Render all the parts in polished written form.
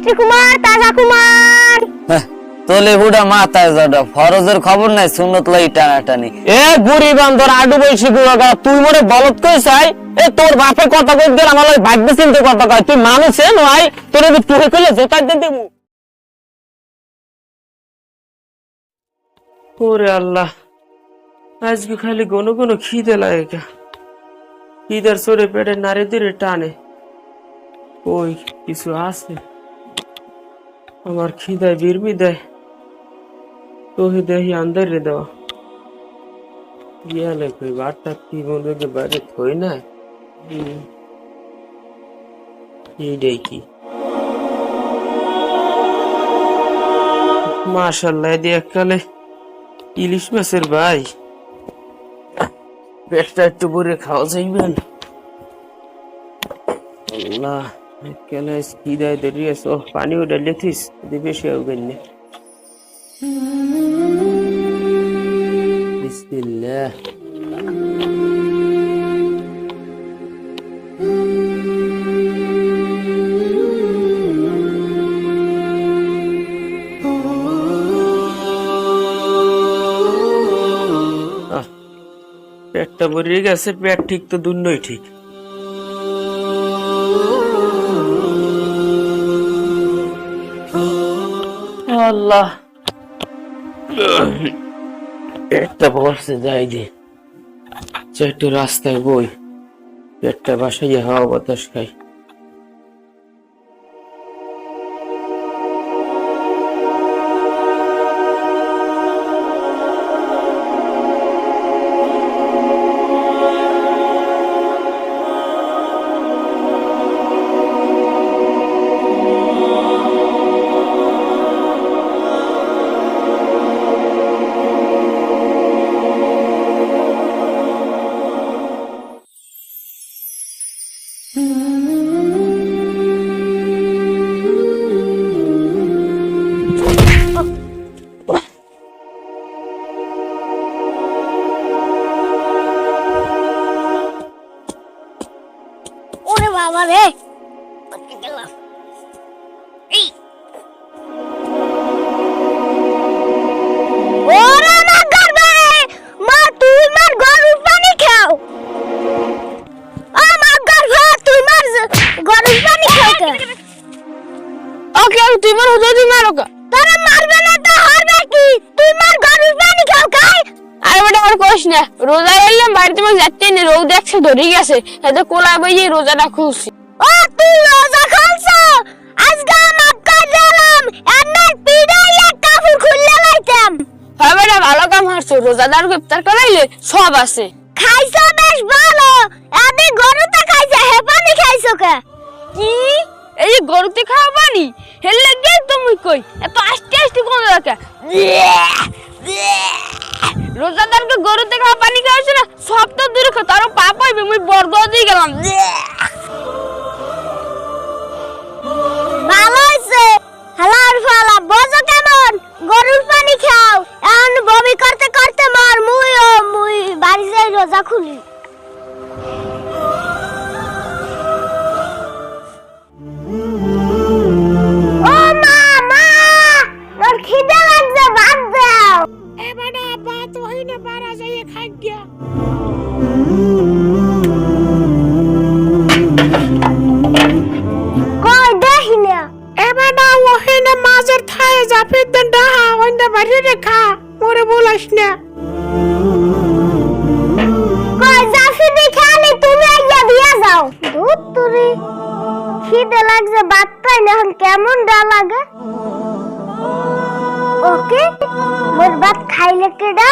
মিষ্টি কুমার তাজা কুমার। তোলে বুড়া মাথায় জড়া ফরজের খবর নাই সুন্নত লাই টানাটানি। এ বুড়ি বান্দর আডু বইছি গুড়া তুই মরে বলত কই চাই এ তোর বাপে কথা কই দিল আমার ভাগ্য চিনতে কথা কয় তুই মানুষ এ নয় তোরে তুই কইলে জোতা দে দেবো। ওরে আল্লাহ আজকে খালি গন গন খিদে লাগে খিদের সরে পেটে নারে দিরে টানে ওই কিছু আছে আমার খিদায় বিরমি দেয় তোহে দেহি আন্দার রে দেওয়া গিয়ালে কই বারটা কি বন্ধুকে বাইরে থই না এইটাই কি মাশাআল্লাহ দিয়ে এককালে ইলিশ মাছের ভাই পেটটা একটু ভরে খাওয়া যাইবেন আল্লাহ এককালে খিদায় দেরিয়ে সো পানিও ডালে থিস দিবে সেও গেন্নে বিসমিল্লাহ পেটটা ভরে গেছে পেট ঠিক তো দুন্নই ঠিক আল্লাহ পেটটা ভরছে যাই যে একটু রাস্তায় বই পেটটা বাসাইয়া হাওয়া বাতাস খাই বাবা রে তুই মার হুজুর তুই মারো কা তোরা মারবে না তো হবে কি তুই মার গরুর পানি খাও খাই আরে বেটা আর কোশ না রোজা এলাম বাড়িতে মে যাচ্ছে না রোদ দেখছে ধরে গেছে এতে কোলা বইয়ে রোজাটা খুলছি ও তুই রোজা খালছো আজকে মাপ কর দিলাম এমন পিড়াইয়া কাপড় খুললে লাইতাম হ্যাঁ বেটা ভালো কাম হারছো রোজাদার ইফতার করাইলে সব আছে খাইছো বেশ ভালো আদি গরুটা খাইছে হে পানি খাইছো কে কি এই গরুতে খাওয়া পানি হেললে গে তুমি কই এত আস্তে আস্তে কোন রাখা রোজাদারকে গরুতে খাওয়া পানি খাওয়াছে না সব তো দূরে খা তারও পাপ হইবে মুই বরদোয়া দিয়ে গেলাম ভালো হইছে হালার ফালা বোঝো কেমন গরুর পানি খাও এখন বমি করতে করতে মার মুই বাড়ি যাই রোজা খুলি ও মা তোর খিদে লাগছে ভাত দাও এ বেটা ভাত হইনে পারা যাইয়ে খাই গিয়া কই দেখি না এ বেটা ওহিনে মাছের থায়ে জাফির দেন ডাহা ওইনে বাড়ি রেখা মোরে বলাস না কই জাফি দেখালে তুমি আইয়া দিয়া যাও দুধ তুরি খিদে লাগছে ভাত পাই না এখন কেমন ডা লাগে ওকে মোর ভাত খাইলে কেডা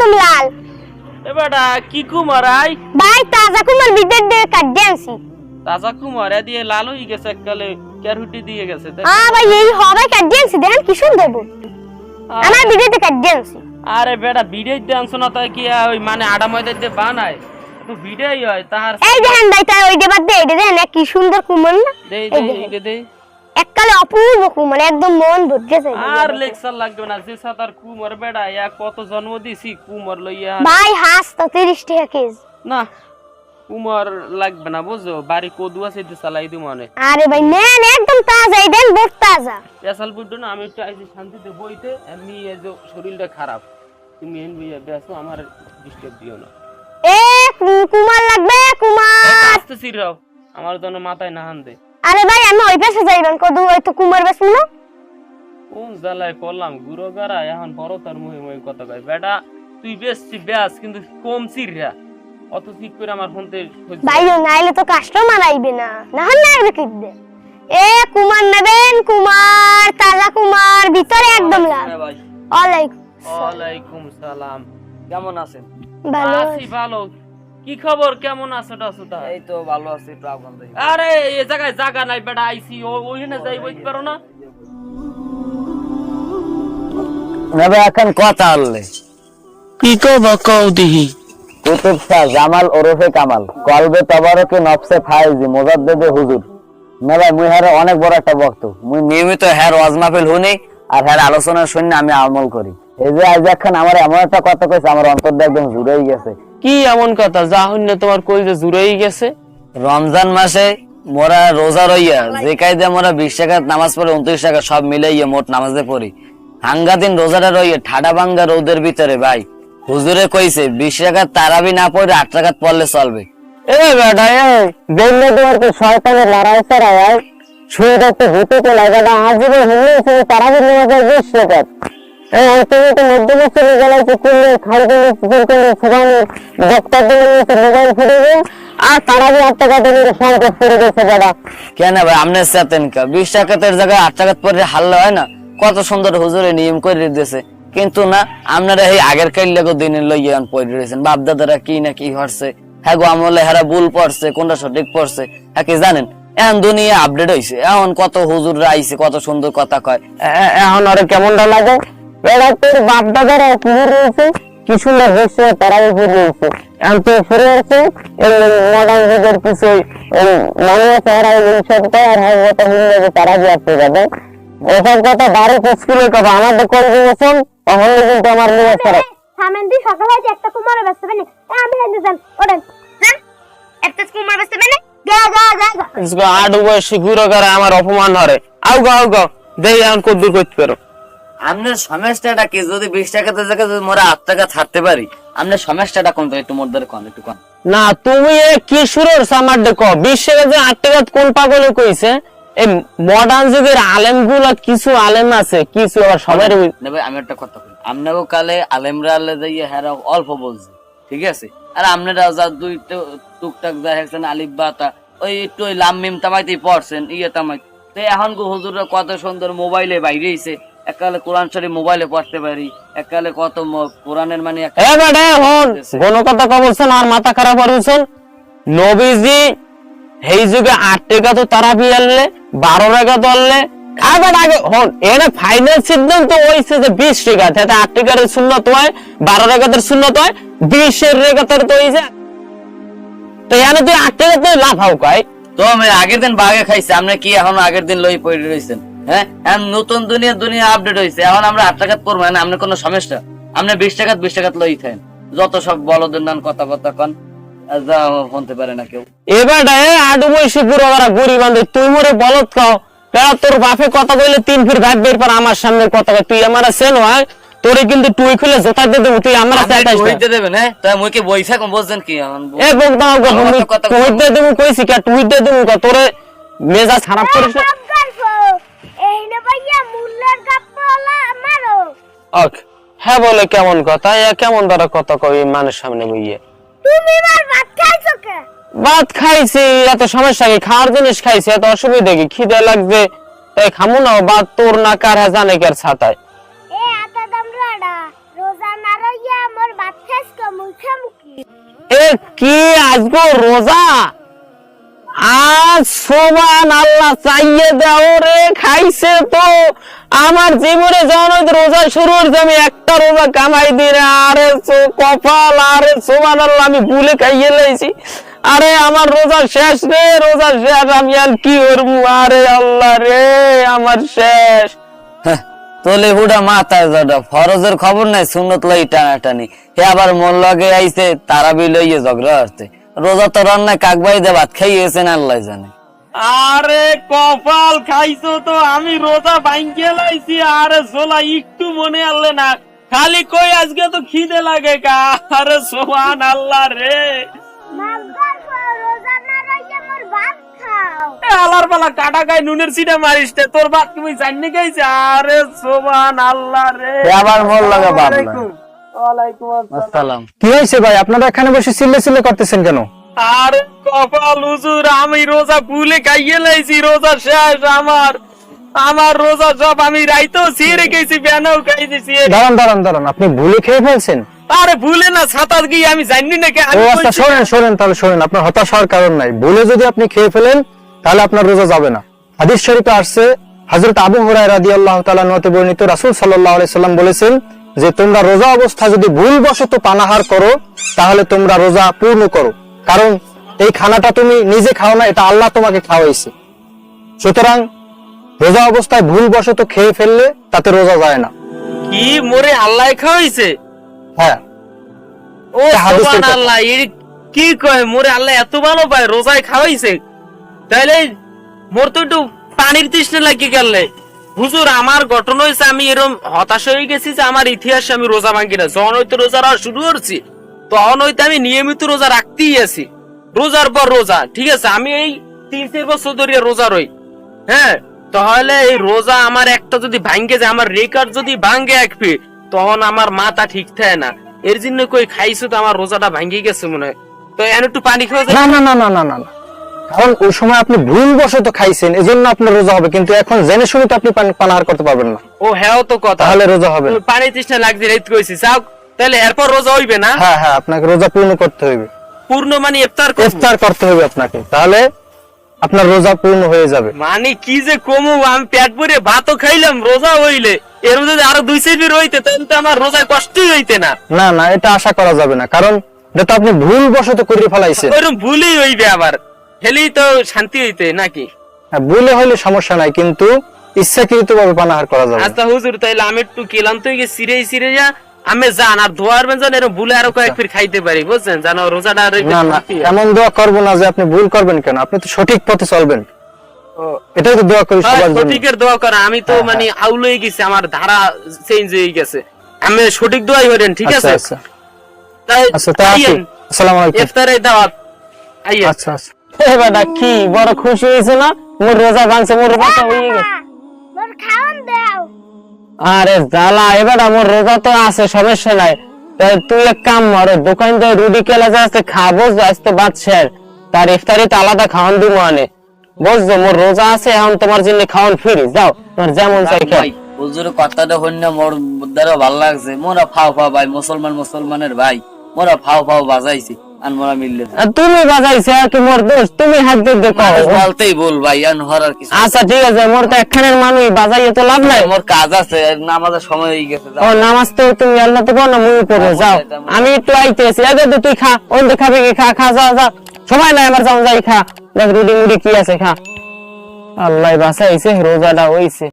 একদম লাল। এ বেটা কি কুমার আই ভাই তাজা কুমার বিদের দিয়ে কাটে আনছি। তাজা কুমার এ দিয়ে লাল হয়ে গেছে এককালে ক্যারুটি দিয়ে গেছে ভাই এই হবে কাটে আনছি, দেখেন কি সুন্দর বউ। আমার বিদের দিয়ে কাটে আনছি। আরে বেটা ভিডিও ডান্স না তাই কি ওই মানে আডা ময়দা দিয়ে বানায় তো ভিডিওই হয় তাহার এই দেখেন ভাই তাই ওই দেবার দিয়ে এটা দেখেন কি সুন্দর কুমার না। দেই দে এককালে অপূর্ব কুমার, একদম মন ভরে যায়। আর লেকচার লাগবে না, যে সাতার কুমার বেটা এক কত জন্ম দিছি কুমার লইয়া। ভাই হাঁস তো 30 টাকা কেজি। না কুমার লাগবে না বুঝছো, বাড়ি কদু আছে দি চালাই দি মনে। আরে ভাই নেন একদম তাজা, এই দেন বহুত তাজা। এসাল বুঝছো না, আমি একটু আইছি শান্তিতে বইতে, এমনি এই যে শরীরটা খারাপ, তুমি এন বইয়া বেসো, আমার ডিস্টার্ব দিও না। এ কুমার লাগবে কুমার। আস্তে সিরাও, আমার জন্য মাথায় না হান দে। আরে ভাই আমি ওই পাশে যাইবেন কদু, ওই তো কুমার বেশ না। কোন জ্বালায় করলাম গুরো গারা, এখন বড় তার মুহে মুহে কথা কয়। বেটা তুই বেশি ব্যাস কিন্তু কম চিররা, অত ঠিক করে আমার ফোনতে ভাই নাইলে তো কাস্টমার আইবে না, না হন না আইবে কি দে। এ কুমার নেবেন, কুমার তাজা কুমার, ভিতরে একদম লাল। ওয়ালাইকুম সালাম, কেমন আছেন? ভালো আছি ভালো। কি খবর, কেমন আছো টাসুটা? এই তো ভালো আছি প্রাবন্ধ। আরে এই জায়গায় জায়গা নাই বেটা, আইছি ওইখানে যাই বইতে পারো না। নেবে এখন কথা হলে কি কবা কও দিহি। কুতুব শাহ জামাল ওরফে কামাল, কলবে তবারকে নফসে ফাইজি মুজাদ্দেদে হুজুর। না ভাই মুই হারে অনেক বড় একটা ভক্ত, মুই নিয়মিত হ্যার ওয়াজ মাহফিল শুনি আর হ্যার আলোচনা শুনি, আমি আমল করি। এই যে আজ এখন আমার এমন একটা কথা কইছে, আমার অন্তরটা একদম জুড়েই গেছে। কি এমন কথা যা হইনে তোমার কই যে জুড়েই গেছে? রমজান মাসে মোরা রোজা রইয়া যে কায়দা মোরা 20 টাকা নামাজ পড়ে 29 টাকা সব মিলাইয়া মোট নামাজে পড়ি, হাঙ্গা দিন রোজাটা রইয়া ঠাডা ভাঙ্গা রোদের ভিতরে ভাই হুজুরে কইছে 20 টাকা তারাবি না পড়ে 8 টাকা পড়লে চলবে। এ বেটা এ দেখলে তোমার কি শয়তানের লড়াই চড়াই শুয়ে থাকতে হতে তো লাগাটা আজীবন হলে তারাবি নামাজের 20 টাকা। এই তুমি তো মধ্যে চলে গেলে করলে খাইতে করলে সেখানে ডক্টর দিলে মোবাইল ফিরে গিয়ে আর তারাবি 8 টাকা দিলে সংকট করে গেছে বেটা। কেন ভাই আমনে চাতেন কা 20 টাকাতের জায়গায় 8 টাকা পড়ে হাল্লা হয় না? কত সুন্দর হুজুরে নিয়ম করে দিয়েছে, কিন্তু না আপনারা এই আগের কাইল্লাগো দিনে লইয়া পড়ে রয়েছেন। বাপ দাদারা কি না কি হচ্ছে, হ্যাঁ গো আমলে হারা ভুল পড়ছে, কোনটা সঠিক পড়ছে হ্যাঁ কি জানেন? এখন দুনিয়া আপডেট হইছে, এখন কত হুজুররা আইছে, কত সুন্দর কথা কয়। এখন আরে কেমনটা লাগে বেটা, তোর বাপ দাদারা কি রয়েছে কি সুন্দর হয়েছে, তারাবি ফিরে রয়েছে। এখন তো ফিরে আছে মডার্ন যুগের কিছু মানুষ তারা সরকার আর হয় ওটা হিন্দু তারাবি আসতে যাবে। ওসব কথা বাড়ি স্কুলে কথা আমাদের করে দিয়েছেন, তখন কিন্তু আমার নিয়ে খারাপ। সামনে দি সকালে একটা কুমার বেচতে পারি, আমি হেঁটে যান ওরেন হ্যাঁ একটা কুমার বেচতে পারি। যা যা যা ইসগো আডু বয়সী গুরো গারা আমার অপমান হরে। আউ গো দেই এখন কত দূর করতে পারো? আপনার সমস্যাটা কি? যদি 20 টাকাতে জায়গায় যদি মোরা 8 টাকা ছাড়তে পারি, আপনার সমস্যাটা কোনটা একটু মোর ধরে কোন একটু কোন। না তুমি এ কি সুরের সামার দেখো 20 টাকা যে 8 টাকা কোন পাগলে কইছে? এই মডার্ন যুগের আলেমগুলা কিছু আলেম আছে, কিছু আবার সবাই নেবে। আমি একটা কথা কই, আপনারও কালে আলেমরা আলে যাইয়া হেরা অল্প বলছে, ঠিক আছে? আর আপনারা যা দুই টুকটাক যা হেছেন আলিফ বা তা ওই একটু ওই লাম মিম তামাইতেই পড়ছেন ইয়ে তামাই। তো এখন গো হুজুররা কত সুন্দর মোবাইলে বাইরেইছে, এককালে কোরআন শরীফ মোবাইলে পড়তে পারি, এককালে কত কোরআনের মানে এ বেটা হন কোন কথা কবলছেন আর মাথা খারাপ হইছেন। নবীজি এই যুগে 8 টাকা তো তারাবি আনলে 12 টাকা তো আনলে আবার আগে হন এর ফাইনাল সিদ্ধান্ত হইছে যে 20 টাকা, তাতে 8 টাকার সুন্নাত হয়, 12 টাকার সুন্নাত হয়, 20 এর টাকার তো হইছে। তো এনে তুই 8 টাকা তো লাভ হাও কয়। তো আমি আগের দিন বাগে খাইছে, আপনি কি এখন আগের দিন লই পড়ে রইছেন? হ্যাঁ এখন নতুন দুনিয়া আপডেট হইছে, এখন আমরা 8 টাকা পড়বো না, আপনার কোনো সমস্যা? আপনি 20 টাকা লই থাকেন, যত সব বলদের নান কথাবার্তা কন যা শুনতে পারে না কেউ। এবার আডু বয়সী বুড়ো ওরা গরিব বান্ধব, তুই মোরে বলত খাও বেড়া, তোর বাপে কথা কইলে 3 ফিট ভাগ বের পর আমার সামনে কথা কয়, তুই আমার সেন হয় তোরে কিন্তু তুই খুলে জোতা দিয়ে দেব, তুই আমার হইতে দেবেন। হ্যাঁ তাই মুই কি বইছা কম বুঝছেন কি? এ বকদা তুই দে দেব কইছি কি তুই দে দেব কা তোরে মেজাজ খারাপ করিস না। এই নে ভাইয়া মুল্লার গাপ্পলা মারো। ওকে হ্যাঁ বলে কেমন কথা, এ কেমন ধরে কথা কই মানুষের সামনে বইয়ে? তুমি মার ভাত খাইছো কে? ভাত খাইছি, এত সমস্যা কি? খাওয়ার জিনিস খাইছি, এত অসুবিধা কি? খিদে লাগবে তাই খামু না, ভাত তোর না কার জানে কার ছাতায়। এ আতা দামরাডা রোজা না রইয়া মোর ভাত শেষ কামু খামুকি এ কি আজগো রোজা আজ সোবান আল্লাহ চাইয়ে দাও রে খাইছে তো আমার জীবনে যখন রোজা শুরু হয়েছে আমি একটা রোজা কামাই দিই রে আরে কপাল আরে সোবান আল্লাহ আমি ভুলে খাইয়ে লাইছি আরে আমার রোজা শেষ রে রোজা শেষ আমি আর কি করবো আরে আল্লাহ রে আমার শেষ তোলে হুডা মাথায় জড়া ফরজের খবর নাই সুন্নত লই টানাটানি হে আবার মোর লগে আইছে তারাবি লইয়ে ঝগড়া হচ্ছে রোজা তো রান্না কাকবাই দে ভাত খাইয়েছেন আল্লাহ জানে আরে কপাল খাইছো তো আমি রোজা ভাঙ্গে লাইছি আরে সোলা একটু মনে আনলে না খালি কই আজকে তো খিদে লাগে কা আরে সুবহান আল্লাহ রে মাগবার রোজা না রইলে মোর ভাত খাও আলার পালা কাটা গায় নুনের সিটা মারিস তে, তোর ভাত তুমি জানি গাইছে আরে সুবহান আল্লাহ রে হে আবার মোর লগে বাপ ওয়ালাইকুম আসসালাম। আসসালাম কি হয়েছে ভাই আপনারা এখানে বসে চিল্লে চিল্লে করতেছেন কেন আরে কপাল হুজুর আমি রোজা ভুলে খাইয়ে লাইছি রোজা শেষ আমার রোজা সব আমি রাইতেও ছিঁড়ে গেছি বেনাও খাইছি দাঁড়ান দাঁড়ান দাঁড়ান আপনি ভুলে খেয়ে ফেলছেন আরে ভুলে না ছাতার গিয়ে আমি জানি না কি ও আমি আচ্ছা কইছি- শোনেন শোনেন তাহলে শোনেন আপনার হতাশ হওয়ার কারণ নাই ভুলে যদি আপনি খেয়ে ফেলেন তাহলে আপনার রোজা যাবে না হাদিস শরীফে আসছে হযরত আবু হুরায়রা রাদিয়াল্লাহু তাআলা হতে বর্ণিত রাসূল সাল্লাল্লাহু আলাইহি সাল্লাম বলেছেন যে তোমরা রোজা অবস্থায় যদি ভুলবশত পানাহার করো তাহলে তোমরা রোজা পূর্ণ করো কারণ এই খানাটা তুমি নিজে খাও না এটা আল্লাহ তোমাকে খাওয়াইছে সুতরাং রোজা অবস্থায় ভুলবশত খেয়ে ফেললে তাতে রোজা যায় না কি মোরে আল্লাহ খাওয়াইছে হ্যাঁ ও এটা হাদিসের কথা। সুবহানাল্লাহ এর কি কয় মোরে আল্লাহ এত ভালো পায় রোজায় খাওয়াইছে তাইলে মোর তো একটু পানির তৃষ্ণা লাগিয়ে গেলে হুজুর আমার ঘটনা হয়েছে আমি এরকম হতাশ হয়ে গেছি যে আমার ইতিহাসে আমি রোজা ভাঙি না যখন হইতে রোজা রাখা শুরু করছি তখন হইতে আমি নিয়মিত রোজা রাখতেই আছি রোজার পর রোজা ঠিক আছে আমি এই 3-4 বছর ধরে রোজা রই হ্যাঁ তাহলে এই রোজা আমার একটা যদি ভাঙ্গে যায় আমার রেকর্ড যদি ভাঙ্গে এক ফি তখন আমার মাথা ঠিক থাকে না এর জন্য কই খাইছো তো আমার রোজাটা ভাঙ্গে গেছে মনে হয় তো এন একটু পানি খাওয়া যায় না না না না না না না কারণ ওই সময় আপনি ভুলবশত খাইছেন এজন্য আপনার রোজা হবে কিন্তু এখন জেনে শুনে তো আপনি পানাহার করতে পারবেন না ও হ্যাঁ তো কথা তাহলে রোজা হবে না। পানি তৃষ্ণা লাগছে রেত কইছি যাও তাহলে এরপর রোজা হইবে না হ্যাঁ হ্যাঁ আপনাকে রোজা পূর্ণ করতে হবে পূর্ণ মানে ইফতার করব ইফতার করতে হবে আপনাকে তাহলে আপনার রোজা পূর্ণ হয়ে যাবে মানে কি যে কমু আমি পেট ভরে ভাতও খাইলাম রোজা হইলে এর মধ্যে যদি আরো 2 সেফি রইতে তাহলে তো আমার রোজায় কষ্টই হইতে না না না এটা আশা করা যাবে না কারণ এটা তো আপনি ভুলবশত করে ফেলাইছেন ওইরকম ভুলই হইবে আবার হেলেই তো শান্তি হইতে নাকি হ্যাঁ, ভুলে হইলে সমস্যা নাই কিন্তু ইচ্ছাকৃত ভাবে পানাহার করা যাবে না। আচ্ছা হুজুর তাইলে আমি একটু ক্লান্ত হয়ে গেছি সিরে যা আমি জান আর ধোয়ার বেঞ্জন এরকম ভুলে আরো কয়েক ফির খাইতে পারি বুঝছেন জানো রোজাটা আর একটু না না শান্তি হয়। এমন দোয়া করবো না যে আপনি ভুল করবেন কেন আপনি তো সঠিক পথে চলবেন এটাই তো দোয়া করি সবার জন্য সঠিকের দোয়া করা আমি তো মানে আউল হয়ে গেছি আমার ধারা চেঞ্জ হয়ে গেছে আমি সঠিক দোয়াই করেন ঠিক আচ্ছা আছে আচ্ছা তাই আচ্ছা তা আসি। আইয়েন, আসসালামু আলাইকুম ইফতারের দাওয়াত আইয়েন। আচ্ছা আচ্ছা এ বেটা কি বড় খুশি হয়েছে না মোর রোজা ভাঙছে মোর রোজা হয়ে গেছে মোর খাওন দাও আরে জ্বালা এবার আমার রোজা তো আছে সমস্যা নাই তাই তুই এক কাম কর দোকান থেকে রুটি কেলা যাচ্ছে খাবো আজকে বাদশের তার ইফতারিতে আলাদা খাওয়ান দিব আনে বুঝছো মোর রোজা আছে এখন তোমার জন্য খাওয়ান ফ্রি যাও তোমার যেমন চাই খাও ভাই হুজুরের কথাটা হইনা মোর দ্বারা ভালো লাগছে মোরা ফাও ভাই মুসলমানের ভাই মোরা ফাও বাজাইছি আর মোরা মিললে আর তুমি বাজাইছে আর কি মোর দোষ তুমি হাত দিয়ে দেখো বলতেই বল ভাই আর হরার কিছু আচ্ছা ঠিক আছে মোর তো একখানের মানুষ বাজাইয়ে তো লাভ নাই মোর কাজ আছে নামাজের সময় হয়ে গেছে ও নামাজ তো তুমি আল্লাহ তো না মুই পড়ো যাও আমি একটু আইতেছি আগে তুই খা ওই দেখাবে কি খা খা যা যা সময় নাই আমার যাও যাই খা দেখ রুটি মুড়ি কি আছে খা আল্লাহ বাঁচাইছে রোজাটা হইছে